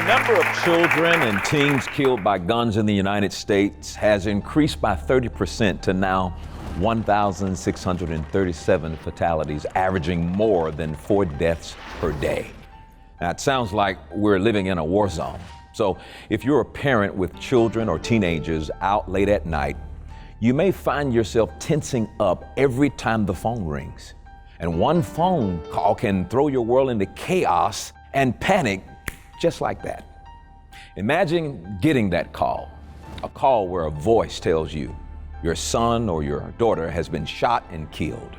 number of children and teens killed by guns in the United States has increased by 30% to now 1,637 fatalities, averaging more than 4 deaths per day. Now, it sounds like we're living in a war zone. So if you're a parent with children or teenagers out late at night, you may find yourself tensing up every time the phone rings. And one phone call can throw your world into chaos and panic just like that. Imagine getting that call, a call where a voice tells you your son or your daughter has been shot and killed.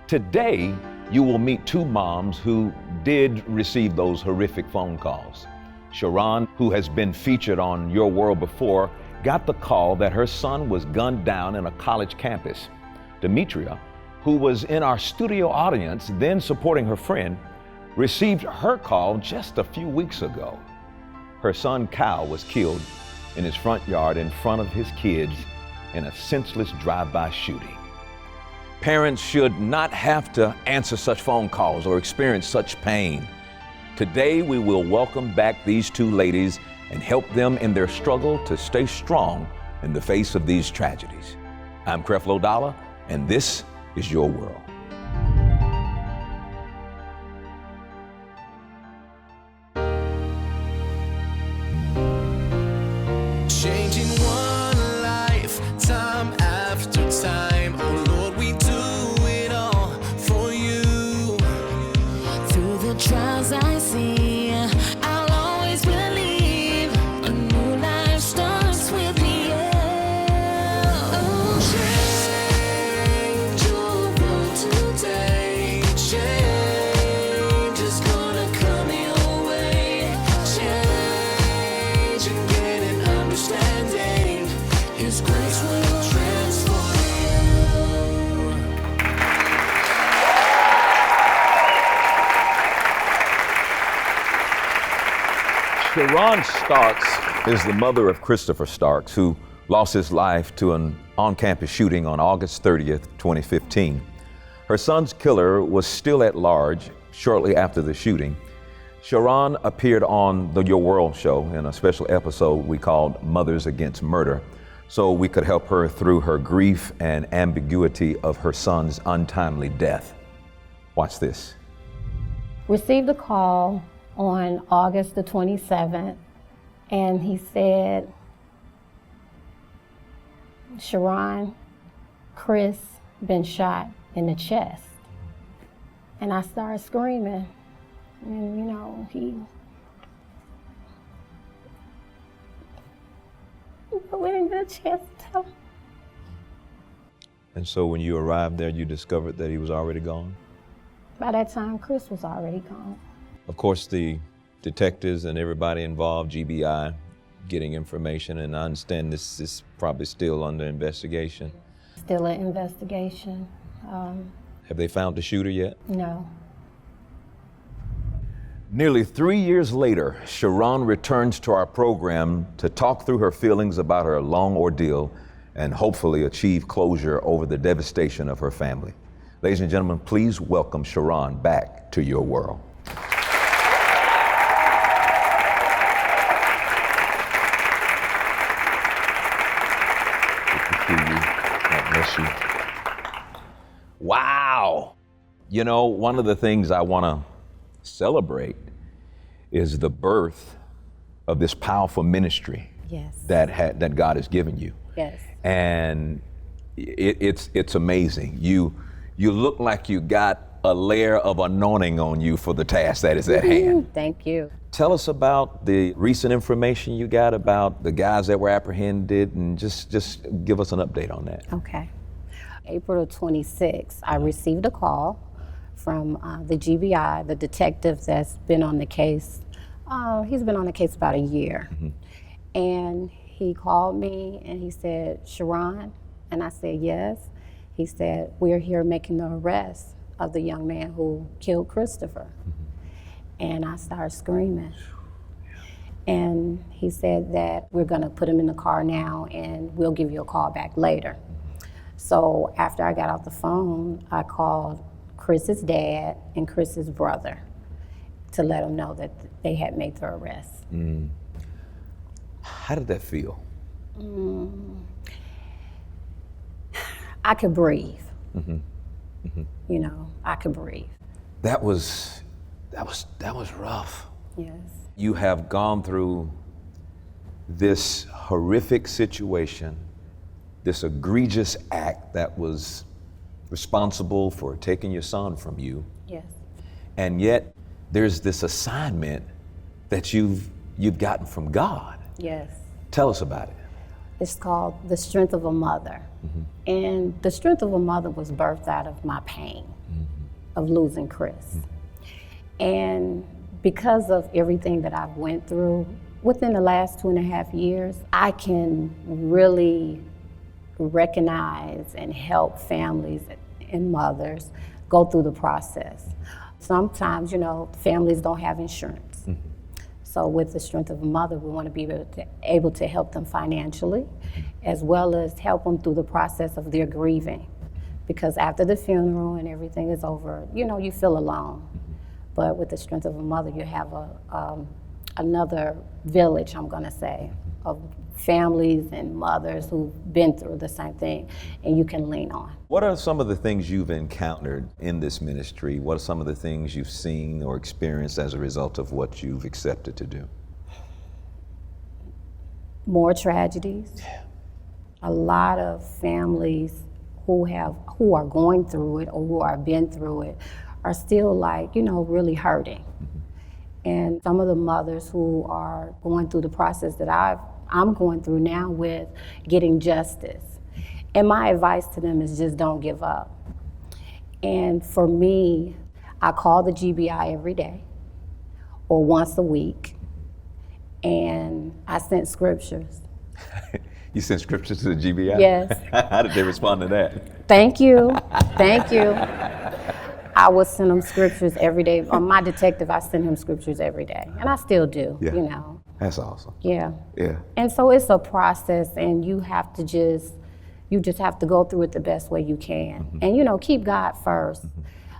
Today, you will meet 2 moms who did receive those horrific phone calls. Sharon, who has been featured on Your World before, got the call that her son was gunned down in a college campus. Demetria, who was in our studio audience, then supporting her friend, received her call just a few weeks ago. Her son Kyle was killed in his front yard in front of his kids in a senseless drive-by shooting. Parents should not have to answer such phone calls or experience such pain. Today, we will welcome back these 2 ladies and help them in their struggle to stay strong in the face of these tragedies. I'm Creflo, and this is Your World. Changing one life, time after time. Oh Lord, we do it all for you. Through the trials I see, I'll always believe a new life starts with me. Oh, Change your world today. Change is gonna come your way. Change and get an understanding. His grace will transform you. Sharon Starks is the mother of Christopher Starks, who lost his life to an on-campus shooting on August 30th, 2015. Her son's killer was still at large shortly after the shooting. Sharon appeared on the Your World show in a special episode we called Mothers Against Murder, so we could help her through her grief and ambiguity of her son's untimely death. Watch this. Received a call on August the 27th, and he said, Sharon, Chris been shot in the chest. And I started screaming, and he went in the chest. And so when you arrived there, you discovered that he was already gone? By that time, Chris was already gone. Of course, the detectives and everybody involved, GBI, getting information, and I understand this is probably still under investigation. Still an investigation. Have they found the shooter yet? No. Nearly 3 years later, Sharon returns to our program to talk through her feelings about her long ordeal and hopefully achieve closure over the devastation of her family. Ladies and gentlemen, please welcome Sharon back to Your World. Wow. You know, one of the things I want to celebrate is the birth of this powerful ministry. Yes. that God has given you. Yes. And it's amazing. You look like you got a layer of anointing on you for the task that is at hand. Thank you. Tell us about the recent information you got about the guys that were apprehended, and just give us an update on that. Okay. April 26th, I received a call from the GBI, the detective that's been on the case. He's been on the case about a year. Mm-hmm. And he called me and he said, Sharon, and I said, yes. He said, we're here making the arrest of the young man who killed Christopher. Mm-hmm. And I started screaming. And he said that we're gonna put him in the car now and we'll give you a call back later. So after I got off the phone, I called Chris's dad and Chris's brother to let them know that they had made their arrest. How did that feel? I could breathe. You know, I could breathe. That was rough. Yes. You have gone through this horrific situation, this egregious act that was responsible for taking your son from you, Yes. and yet there's this assignment that you've gotten from God. Yes. Tell us about it. It's called The Strength of a Mother. And the strength of a mother was birthed out of my pain of losing Chris. And because of everything that I've went through within the last 2.5 years, I can really recognize and help families and mothers go through the process. Sometimes, you know, families don't have insurance. So with the strength of a mother, we want to be able to help them financially, as well as help them through the process of their grieving. Because after the funeral and everything is over, you know, you feel alone. But with the strength of a mother, you have another village, I'm gonna say, of families and mothers who've been through the same thing, and you can lean on. What are some of the things you've encountered in this ministry? What are some of the things you've seen or experienced as a result of what you've accepted to do? More tragedies. A lot of families who are going through it or who have been through it are still, like, you know, really hurting. And some of the mothers who are going through the process that I'm going through now with getting justice. And my advice to them is just don't give up. And for me, I call the GBI every day or once a week, and I sent scriptures. You sent scriptures to the GBI? Yes. How did they respond to that? Thank you, thank you. I would send them scriptures every day. My detective, I send him scriptures every day, and I still do, Yeah. you know. That's awesome. Yeah. Yeah. And so it's a process, and you just have to go through it the best way you can. And, you know, keep God first.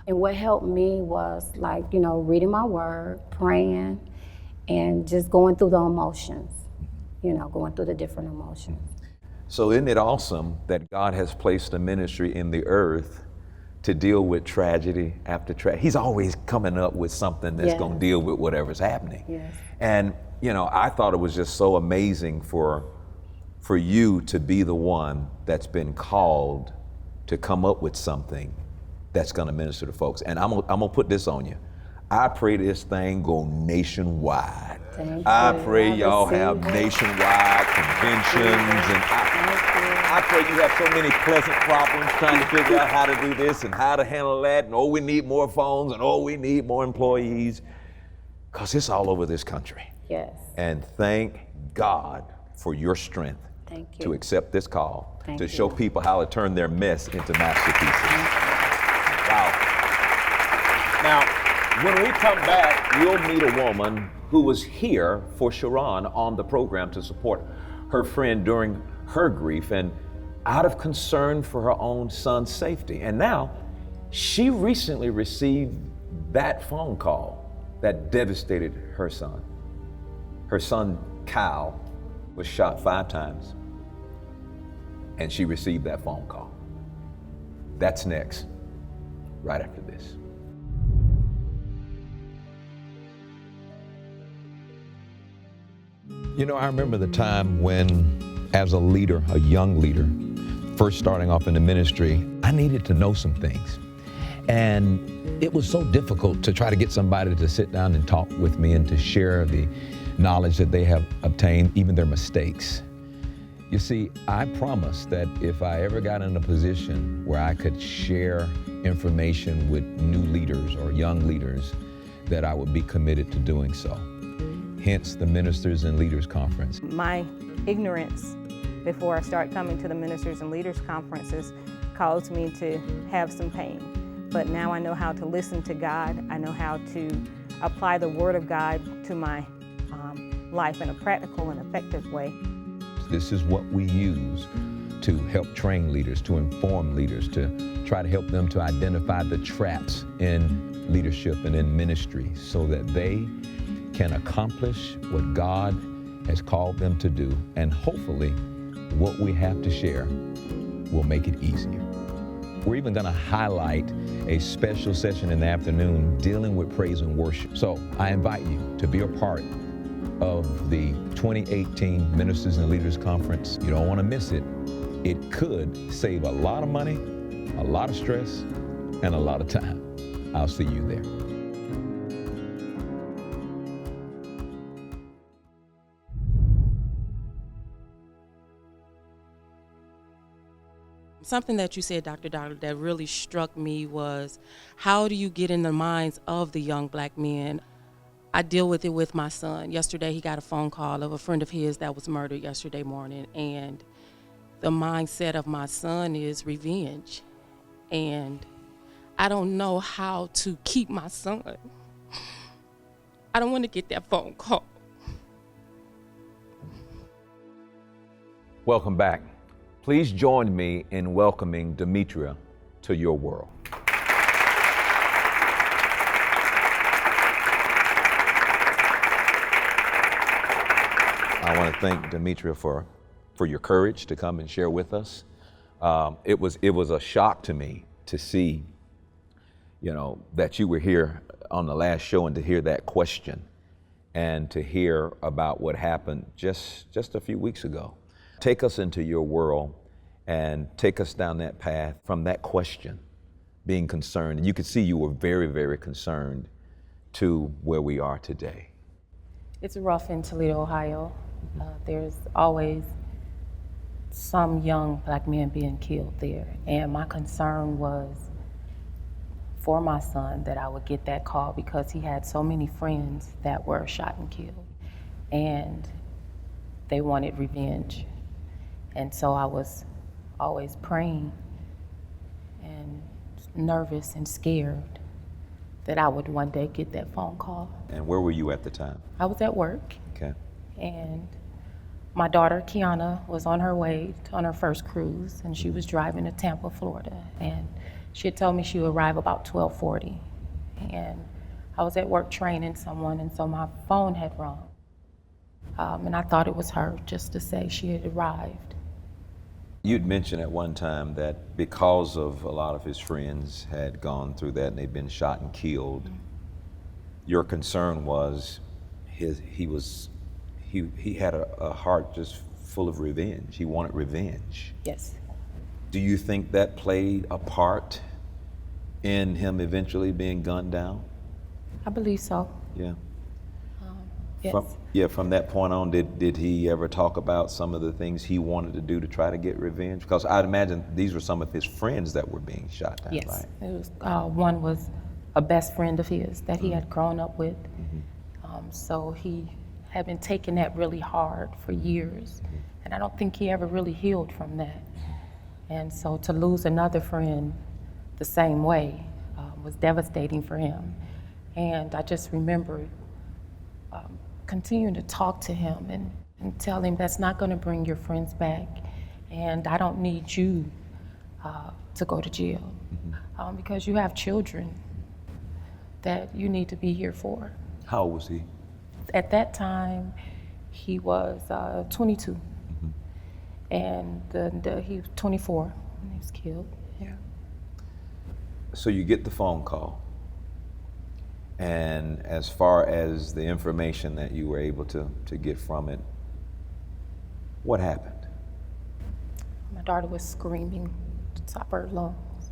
And what helped me was, like, you know, reading my word, praying, and just going through the emotions, you know, going through the different emotions. So isn't it awesome that God has placed a ministry in the earth to deal with tragedy after tragedy? He's always coming up with something that's Yes. going to deal with whatever's happening. Yes. And, you know, I thought it was just so amazing for you to be the one that's been called to come up with something that's going to minister to folks. And I'm gonna put this on you. I pray this thing go nationwide. Thank I you. pray I y'all have receive it. nationwide conventions, and I pray you have so many pleasant problems trying to figure out how to do this and how to handle that, and oh, we need more phones, and oh, we need more employees, because it's all over this country. Yes. And thank God for your strength Thank you. to accept this call, Thank to you. show people how to turn their mess into masterpieces. Wow. Now, when we come back, you'll meet a woman who was here for Sharon on the program to support her friend during her grief and out of concern for her own son's safety. And now, she recently received that phone call that devastated her son. Her son, Kyle, was shot 5 times, and she received that phone call. That's next, right after this. You know, I remember the time when, as a leader, a young leader, first starting off in the ministry, I needed to know some things. And it was so difficult to try to get somebody to sit down and talk with me and to share the knowledge that they have obtained, even their mistakes. You see, I promised that if I ever got in a position where I could share information with new leaders or young leaders, that I would be committed to doing so. Hence the Ministers and Leaders Conference. My ignorance before I start coming to the Ministers and Leaders Conferences caused me to have some pain. But now I know how to listen to God. I know how to apply the Word of God to my life in a practical and effective way. This is what we use to help train leaders, to inform leaders, to try to help them to identify the traps in leadership and in ministry so that they can accomplish what God has called them to do, and hopefully what we have to share will make it easier. We're even going to highlight a special session in the afternoon dealing with praise and worship. So I invite you to be a part of the 2018 Ministers and Leaders Conference. You don't want to miss it. It could save a lot of money, a lot of stress, and a lot of time. I'll see you there. Something that you said, Dr. Dollar, that really struck me was, how do you get in the minds of the young black men? I deal with it with my son. Yesterday, he got a phone call of a friend of his that was murdered yesterday morning, and the mindset of my son is revenge. And I don't know how to keep my son. I don't want to get that phone call. Welcome back. Please join me in welcoming Demetria to your world. I want to thank Demetria for your courage to come and share with us. It was a shock to me to see, that you were here on the last show and to hear that question and to hear about what happened just a few weeks ago. Take us into your world and take us down that path from that question, being concerned. And you could see you were very, very concerned to where we are today. It's rough in Toledo, Ohio. There's always some young black men being killed there. And my concern was for my son that I would get that call because he had so many friends that were shot and killed. And they wanted revenge. And so I was always praying and nervous and scared that I would one day get that phone call. And where were you at the time? I was at work. Okay. And my daughter, Kiana, was on her way on her first cruise, and she was driving to Tampa, Florida. And she had told me she would arrive about 12:40. And I was at work training someone, and so my phone had rung. And I thought it was her, just to say she had arrived. You'd mentioned at one time that because of a lot of his friends had gone through that and they'd been shot and killed, your concern was he had a heart just full of revenge. He wanted revenge. Yes. Do you think that played a part in him eventually being gunned down? I believe so. Yeah. Yes. From that point on, did he ever talk about some of the things he wanted to do to try to get revenge? Because I'd imagine these were some of his friends that were being shot down, Yes. right? It was, one was a best friend of his that he had grown up with. So he had been taking that really hard for years. And I don't think he ever really healed from that. And so to lose another friend the same way was devastating for him. And I just remember continuing to talk to him and tell him that's not going to bring your friends back, and I don't need you to go to jail because you have children that you need to be here for. How old was he? At that time, he was 22, and he was 24 when he was killed. Yeah. So you get the phone call. And as far as the information that you were able to get from it, what happened? My daughter was screaming at the top of her lungs.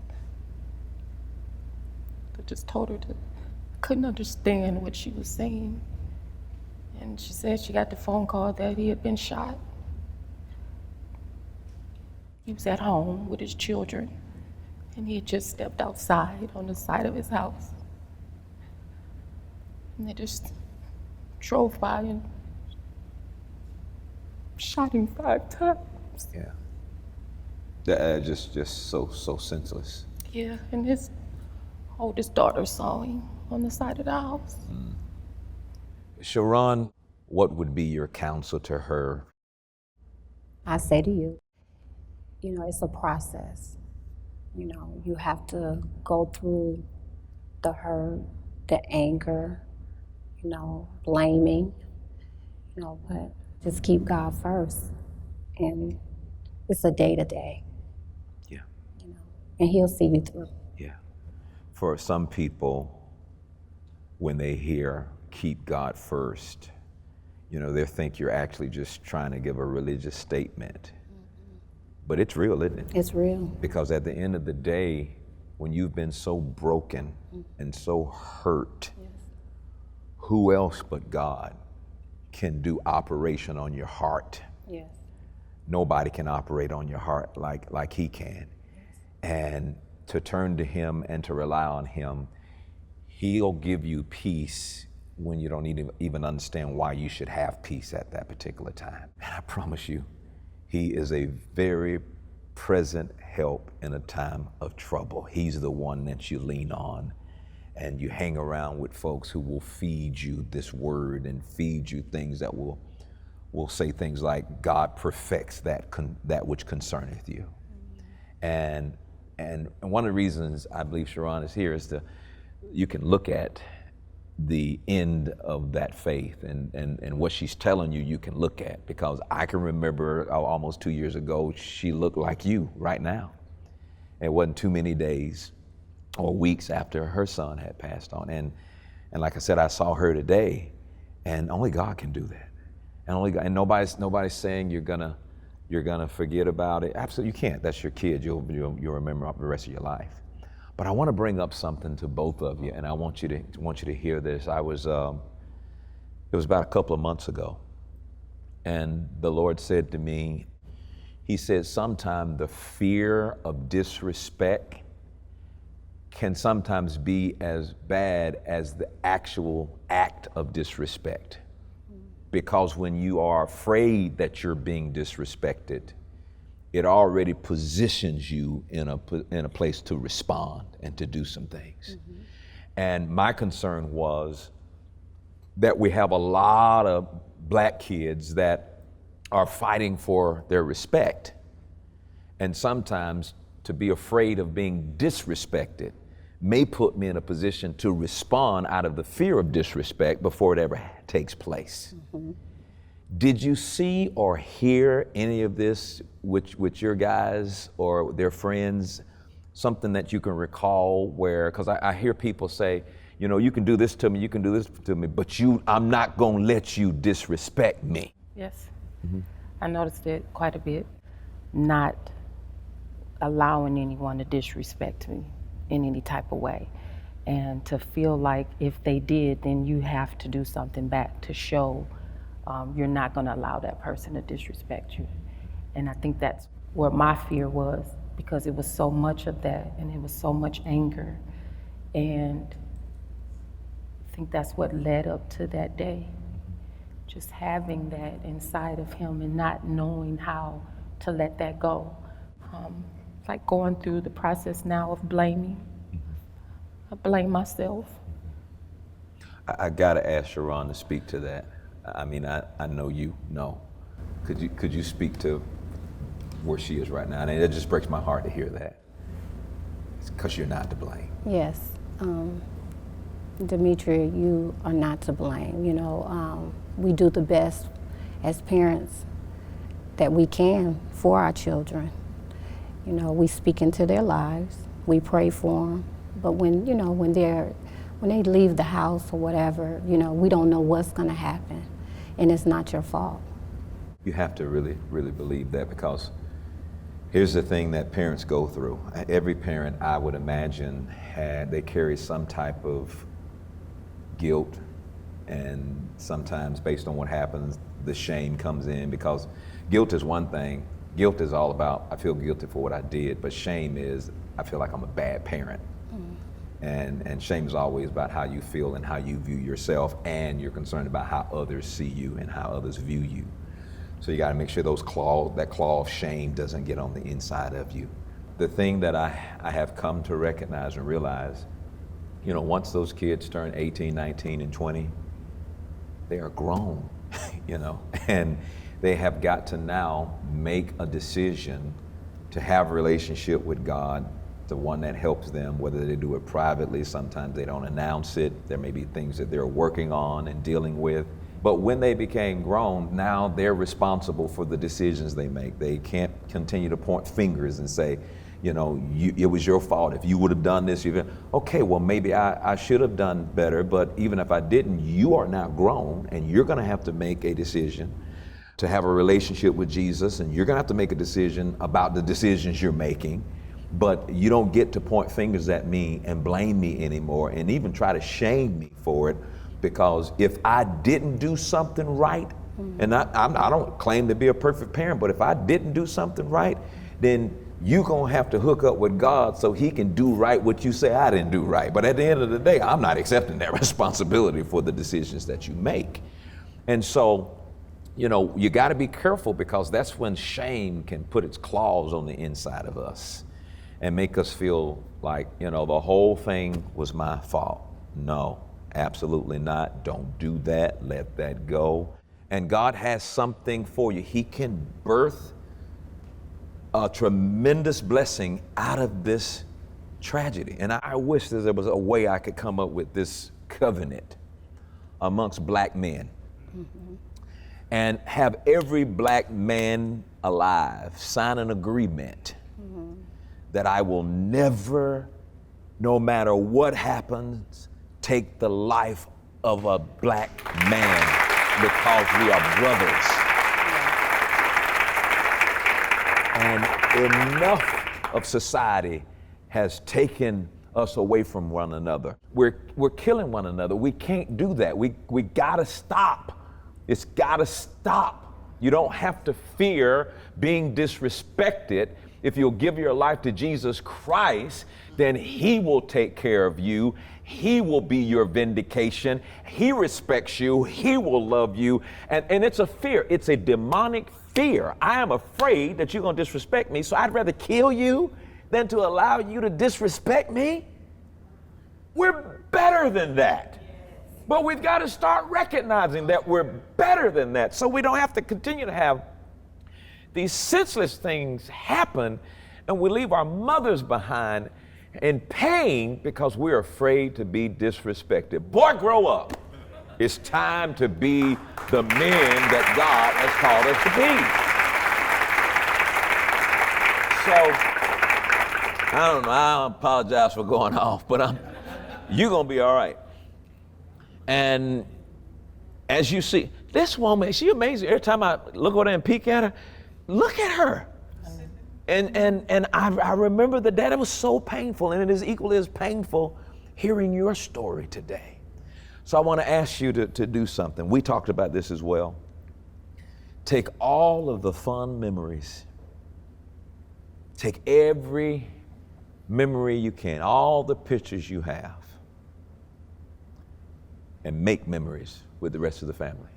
I just told her that I couldn't understand what she was saying. And she said she got the phone call that he had been shot. He was at home with his children, and he had just stepped outside on the side of his house. And they just drove by and shot him 5 times. Yeah. That just so senseless. Yeah, and his oldest daughter saw him on the side of the house. Sharon, what would be your counsel to her? I say to you, it's a process. You have to go through the hurt, the anger, blaming, but just keep God first. And it's a day-to-day, Yeah. and He'll see you through. Yeah. For some people, when they hear keep God first, they think you're actually just trying to give a religious statement. But it's real, isn't it? It's real. Because at the end of the day, when you've been so broken and so hurt, who else but God can do operation on your heart? Yes. Nobody can operate on your heart like He can. And to turn to Him and to rely on Him, He'll give you peace when you don't even understand why you should have peace at that particular time. And I promise you, He is a very present help in a time of trouble. He's the one that you lean on, and you hang around with folks who will feed you this word and feed you things that will say things like, God perfects that which concerneth you. And one of the reasons I believe Sharon is here is you can look at the end of that faith and what she's telling you can look at, because I can remember almost 2 years ago, she looked like you right now. It wasn't too many days or weeks after her son had passed on. And like I said, I saw her today, and only God can do that. And nobody's saying you're gonna forget about it. Absolutely, you can't. That's your kid. You'll remember the rest of your life. But I want to bring up something to both of you, and I want you to hear this. It was about a couple of months ago, and the Lord said to me, He said, sometimes the fear of disrespect can sometimes be as bad as the actual act of disrespect. Because when you are afraid that you're being disrespected, it already positions you in a place to respond and to do some things. And my concern was that we have a lot of black kids that are fighting for their respect. And sometimes to be afraid of being disrespected may put me in a position to respond out of the fear of disrespect before it ever takes place. Did you see or hear any of this with your guys or their friends? Something that you can recall where, because I hear people say, you can do this to me, you can do this to me, but I'm not gonna let you disrespect me. Yes. I noticed it quite a bit. Not allowing anyone to disrespect me in any type of way. And to feel like if they did, then you have to do something back to show you're not going to allow that person to disrespect you. And I think that's where my fear was, because it was so much of that and it was so much anger. And I think that's what led up to that day. Just having that inside of him and not knowing how to let that go. It's like going through the process now of blaming. I blame myself. I gotta ask Sharon to speak to that. I mean, I know you know. Could you speak to where she is right now? And it just breaks my heart to hear that. It's because you're not to blame. Yes. Demetria, you are not to blame. We do the best as parents that we can for our children. We speak into their lives, we pray for them, but when they leave the house or whatever, we don't know what's gonna happen, and it's not your fault. You have to really, really believe that, because here's the thing that parents go through. Every parent, I would imagine, they carry some type of guilt, and sometimes based on what happens, the shame comes in, because guilt is one thing. Guilt is all about, I feel guilty for what I did, but shame is, I feel like I'm a bad parent. And shame is always about how you feel and how you view yourself, and you're concerned about how others see you and how others view you. So you gotta make sure that claw of shame doesn't get on the inside of you. The thing that I have come to recognize and realize, once those kids turn 18, 19, and 20, they are grown, and they have got to now make a decision to have a relationship with God, the one that helps them, whether they do it privately, sometimes they don't announce it. There may be things that they're working on and dealing with. But when they became grown, now they're responsible for the decisions they make. They can't continue to point fingers and say, you know, it was your fault. If you would have done this, okay, well, maybe I should have done better, but even if I didn't, you are now grown and you're gonna have to make a decision to have a relationship with Jesus, and you're gonna have to make a decision about the decisions you're making, but you don't get to point fingers at me and blame me anymore and even try to shame me for it, because if I didn't do something right, and I don't claim to be a perfect parent, but if I didn't do something right, then you're gonna have to hook up with God so he can do right what you say I didn't do right. But at the end of the day, I'm not accepting that responsibility for the decisions that you make. And so, you know, you gotta be careful, because that's when shame can put its claws on the inside of us and make us feel like, you know, the whole thing was my fault. No, absolutely not. Don't do that. Let that go. And God has something for you. He can birth a tremendous blessing out of this tragedy. And I wish that there was a way I could come up with this covenant amongst black men and have every black man alive sign an agreement that I will never, no matter what happens, take the life of a black man, because we are brothers. And enough of society has taken us away from one another. We're killing one another. We can't do that. We gotta stop. It's gotta stop. You don't have to fear being disrespected. If you'll give your life to Jesus Christ, then he will take care of you. He will be your vindication. He respects you. He will love you. And it's a fear. It's a demonic fear. I am afraid that you're going to disrespect me, so I'd rather kill you than to allow you to disrespect me. We're better than that. But we've got to start recognizing that we're better than that, so we don't have to continue to have these senseless things happen, and we leave our mothers behind in pain because we're afraid to be disrespected. Boy, grow up. It's time to be the men that God has called us to be. So, I don't know, I apologize for going off, but you're gonna be all right. And as you see, this woman, she's amazing. Every time I look over there and peek at her, look at her. And I remember the day. It was so painful, and it is equally as painful hearing your story today. So I want to ask you to do something. We talked about this as well. Take all of the fun memories. Take every memory you can, all the pictures you have, and make memories with the rest of the family.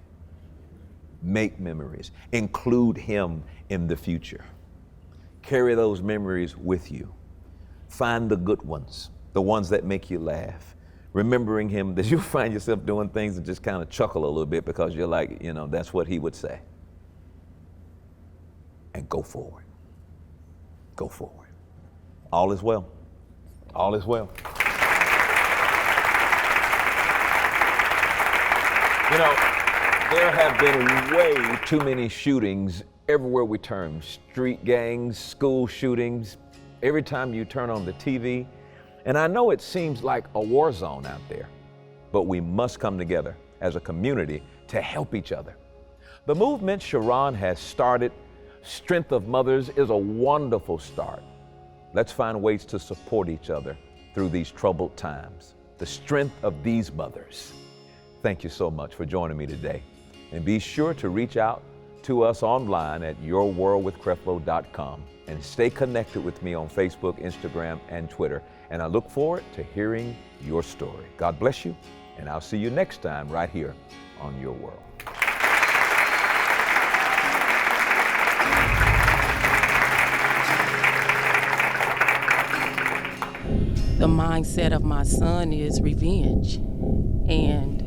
Make memories. Include him in the future. Carry those memories with you. Find the good ones, the ones that make you laugh. Remembering him, that you find yourself doing things and just kind of chuckle a little bit because you're like, you know, that's what he would say. And go forward. Go forward. All is well. All is well. You know, there have been way too many shootings everywhere we turn. Street gangs, school shootings, every time you turn on the TV. And I know it seems like a war zone out there, but we must come together as a community to help each other. The movement Sharon has started, Strength of Mothers, is a wonderful start. Let's find ways to support each other through these troubled times. The strength of these mothers. Thank you so much for joining me today. And be sure to reach out to us online at yourworldwithcreflo.com and stay connected with me on Facebook, Instagram, and Twitter. And I look forward to hearing your story. God bless you, and I'll see you next time right here on Your World. The mindset of my son is revenge, and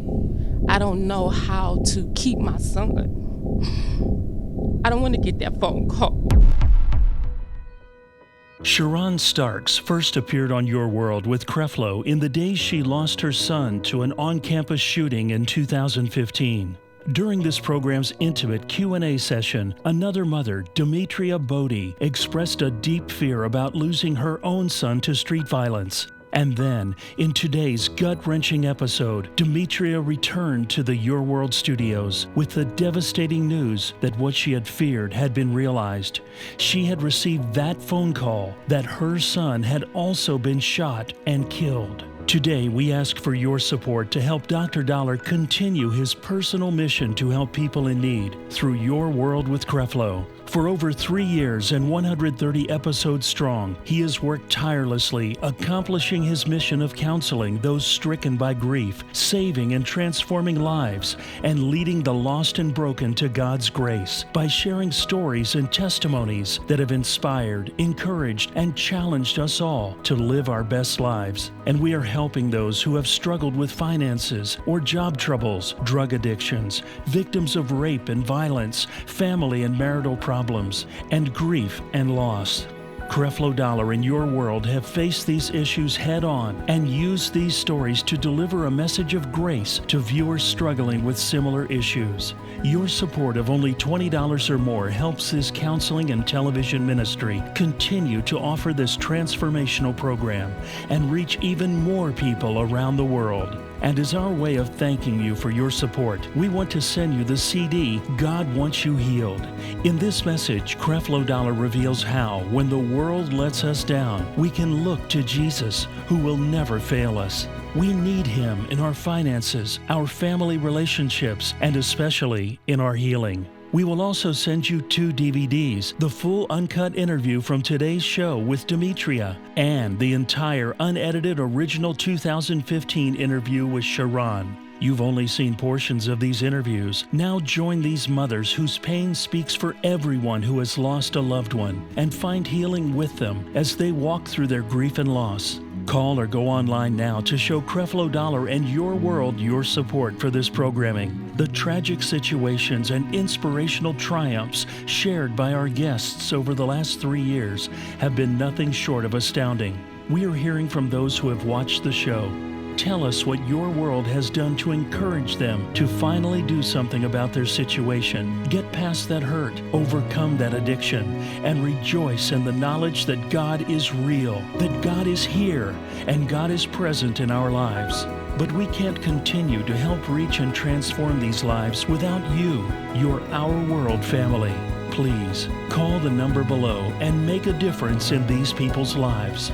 I don't know how to keep my son. I don't want to get that phone call. Sharon Starks first appeared on Your World with Creflo in the days she lost her son to an on-campus shooting in 2015. During this program's intimate Q&A session, another mother, Demetria Bodie, expressed a deep fear about losing her own son to street violence. And then, in today's gut-wrenching episode, Demetria returned to the Your World studios with the devastating news that what she had feared had been realized. She had received that phone call that her son had also been shot and killed. Today, we ask for your support to help Dr. Dollar continue his personal mission to help people in need through Your World with Creflo. For over 3 years and 130 episodes strong, he has worked tirelessly, accomplishing his mission of counseling those stricken by grief, saving and transforming lives, and leading the lost and broken to God's grace by sharing stories and testimonies that have inspired, encouraged, and challenged us all to live our best lives. And we are helping those who have struggled with finances or job troubles, drug addictions, victims of rape and violence, family and marital problems, and grief and loss. Creflo Dollar and Your World have faced these issues head on and used these stories to deliver a message of grace to viewers struggling with similar issues. Your support of only $20 or more helps this counseling and television ministry continue to offer this transformational program and reach even more people around the world. And as our way of thanking you for your support, we want to send you the CD, God Wants You Healed. In this message, Creflo Dollar reveals how, when the world lets us down, we can look to Jesus, who will never fail us. We need Him in our finances, our family relationships, and especially in our healing. We will also send you 2 DVDs, the full uncut interview from today's show with Demetria, and the entire unedited original 2015 interview with Sharon. You've only seen portions of these interviews. Now join these mothers whose pain speaks for everyone who has lost a loved one, and find healing with them as they walk through their grief and loss. Call or go online now to show Creflo Dollar and Your World your support for this programming. The tragic situations and inspirational triumphs shared by our guests over the last 3 years have been nothing short of astounding. We are hearing from those who have watched the show. Tell us what Your World has done to encourage them to finally do something about their situation, get past that hurt, overcome that addiction, and rejoice in the knowledge that God is real, that God is here, and God is present in our lives. But we can't continue to help reach and transform these lives without you, your Our World family. Please call the number below and make a difference in these people's lives.